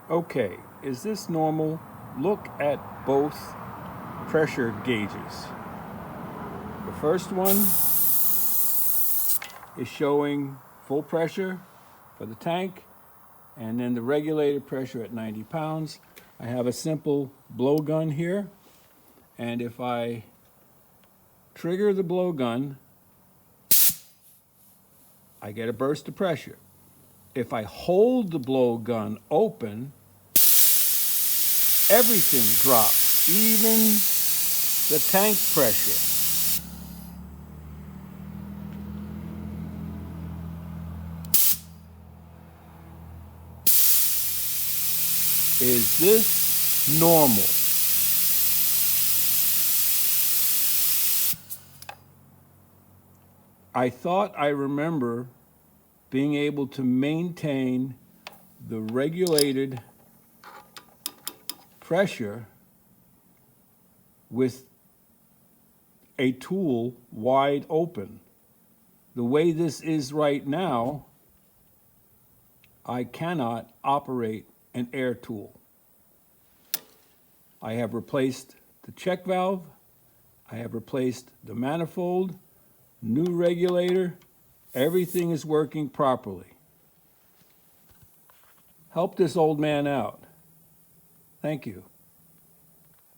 Okay, is this normal? Look at both pressure gauges. The first one is showing full pressure for the tank, and then the regulator pressure at 90 pounds. I have a simple blowgun here, and if I trigger the blowgun, I get a burst of pressure. If I hold the blowgun open, everything drops, even the tank pressure. Is this normal? I thought I remember being able to maintain the regulated pressure with a tool wide open. The way this is right now, I cannot operate an air tool. I have replaced the check valve, I have replaced the manifold, new regulator, everything is working properly. Help this old man out. Thank you.